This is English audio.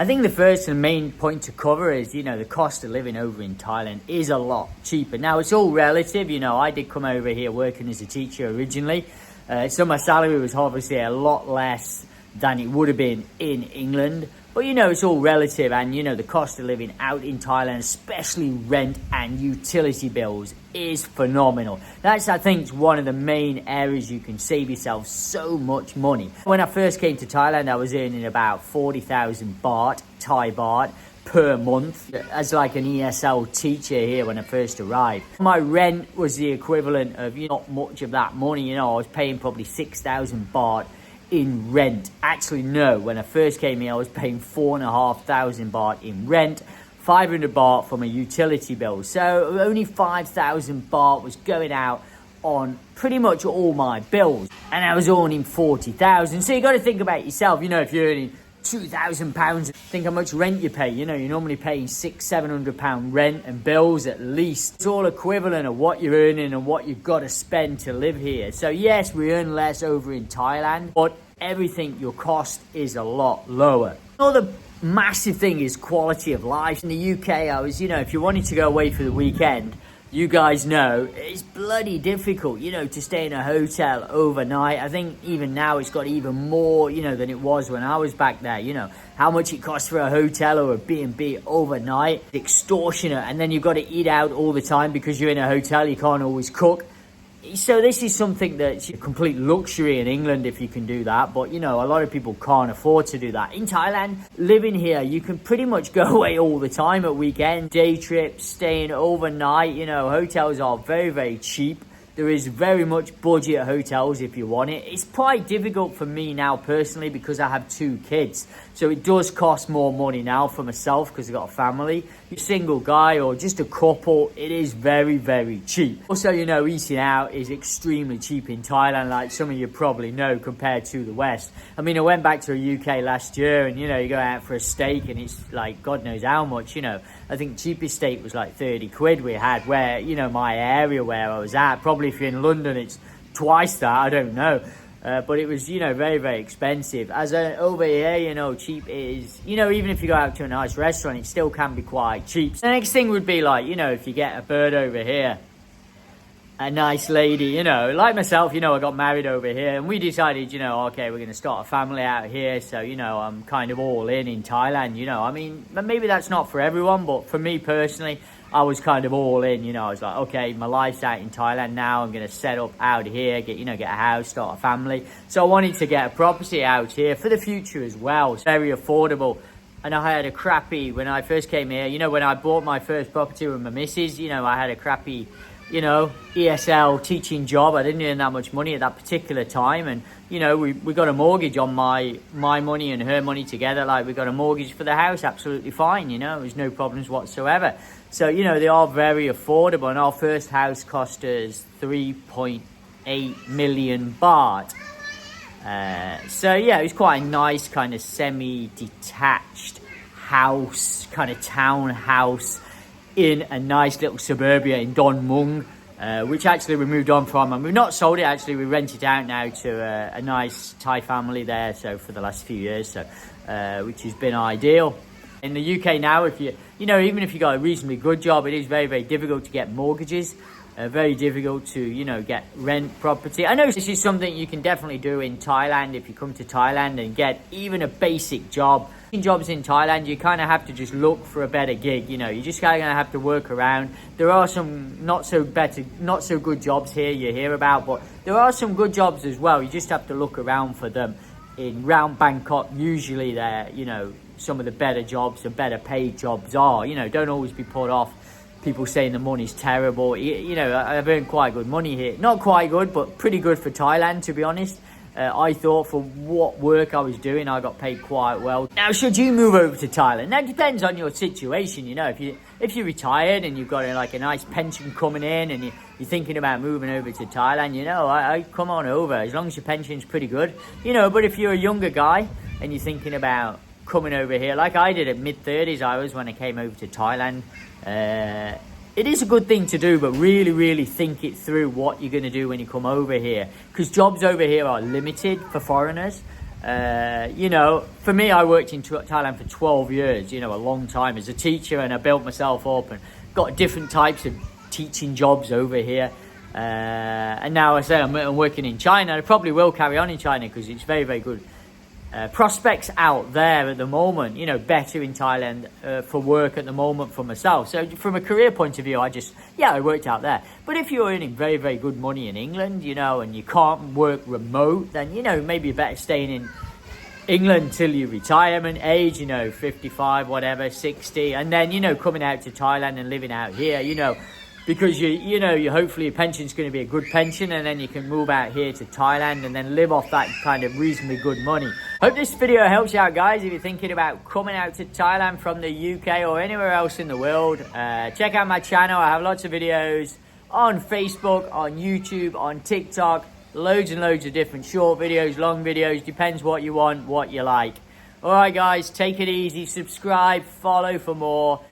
I think the first and main point to cover is, the cost of living over in Thailand is a lot cheaper. Now, it's all relative. I did come over here working as a teacher originally. So my salary was obviously a lot less than it would have been in England. But, it's all relative. And, the cost of living out in Thailand, especially rent and utility bills, is phenomenal. That's, I think, one of the main areas you can save yourself so much money. When I first came to Thailand, I was earning about 40,000 baht, Thai baht, per month as like an ESL teacher here when I first arrived. My rent was the equivalent of not much of that money. I was paying probably 6,000 baht in rent. Actually, no, when I first came here I was paying 4,500 baht in rent, 500 baht from a utility bill. So only 5,000 baht was going out on pretty much all my bills, and I was earning 40,000. So you got to think about yourself. If you're earning £2,000, think how much rent you pay. You're normally paying £600-700 rent and bills at least. It's all equivalent of what you're earning and what you've got to spend to live here. So yes, we earn less over in Thailand, but everything, your cost is a lot lower. Another massive thing is quality of life. In the UK, I was, if you wanted to go away for the weekend, you guys know it's bloody difficult, to stay in a hotel overnight. I think even now it's got even more, than it was when I was back there. How much it costs for a hotel or a B&B overnight. It's extortionate. And then you've got to eat out all the time because you're in a hotel. You can't always cook. So this is something that's a complete luxury in England if you can do that. But, a lot of people can't afford to do that. In Thailand, living here, you can pretty much go away all the time at weekends, day trips, staying overnight. Hotels are very, very cheap. There is very much budget hotels if you want it. It's quite difficult for me now personally because I have 2 kids. So it does cost more money now for myself because I've got a family. You're a single guy or just a couple, it is very, very cheap. Also, eating out is extremely cheap in Thailand, like some of you probably know, compared to the West. I mean, I went back to the UK last year and, you go out for a steak and it's like God knows how much, I think cheapest steak was like 30 quid we had where, my area where I was at. Probably if you're in London, it's twice that, I don't know. But it was, very, very expensive. As over here, cheap is, even if you go out to a nice restaurant, it still can be quite cheap. The next thing would be like, if you get a bird over here, a nice lady, like myself, I got married over here and we decided, okay, we're going to start a family out here. So, I'm kind of all in Thailand, I mean, maybe that's not for everyone, but for me personally, I was kind of all in, I was like, okay, my life's out in Thailand now. I'm going to set up out here, get a house, start a family. So I wanted to get a property out here for the future as well. It's very affordable. And I had a crappy, when I first came here, when I bought my first property with my missus, I had a crappy, ESL teaching job. I didn't earn that much money at that particular time. And, we got a mortgage on my money and her money together. Like we got a mortgage for the house, absolutely fine, there was no problems whatsoever. So, they are very affordable. And our first house cost us 3.8 million baht. So, yeah, it was quite a nice kind of semi-detached house, kind of townhouse in a nice little suburbia in Don Mueang, which actually we moved on from. And we've not sold it, actually. We rent it out now to a nice Thai family there, so for the last few years, so which has been ideal. In the UK now, if you, even if you got a reasonably good job, it is very, very difficult to get mortgages. Very difficult to, get rent property. I know this is something you can definitely do in Thailand if you come to Thailand and get even a basic job. In jobs in Thailand, you kind of have to just look for a better gig. You just kind of have to work around. There are some not so good jobs here you hear about, but there are some good jobs as well. You just have to look around for them. Round Bangkok, usually they're, some of the better jobs, the better paid jobs are. Don't always be put off people saying the money's terrible. I've earned quite good money here. Not quite good, but pretty good for Thailand, to be honest. I thought for what work I was doing, I got paid quite well. Now, should you move over to Thailand? Now, it depends on your situation. If you're retired and you've got a nice pension coming in and you're thinking about moving over to Thailand, I come on over as long as your pension's pretty good. But if you're a younger guy and you're thinking about coming over here, like I did at mid-30s, I was when I came over to Thailand. It is a good thing to do, but really, really think it through what you're going to do when you come over here. Because jobs over here are limited for foreigners. You know, for me, I worked in Thailand for 12 years, you know, a long time as a teacher, and I built myself up and got different types of teaching jobs over here. And now I say I'm working in China. I probably will carry on in China because it's very, very good. Prospects out there at the moment, you know, better in Thailand for work at the moment for myself. So from a career point of view, I worked out there. But if you're earning very, very good money in England, you know, and you can't work remote, then, you know, maybe you're better staying in England till your retirement age, you know, 55, whatever, 60, and then, you know, coming out to Thailand and living out here, you know, because you hopefully your pension's going to be a good pension, and then you can move out here to Thailand and then live off that kind of reasonably good money. Hope this video helps you out, guys. If you're thinking about coming out to Thailand from the UK or anywhere else in the world, check out my channel. I have lots of videos on Facebook, on YouTube, on TikTok, loads and loads of different short videos, long videos, depends what you want, what you like. All right, guys, take it easy, subscribe, follow for more.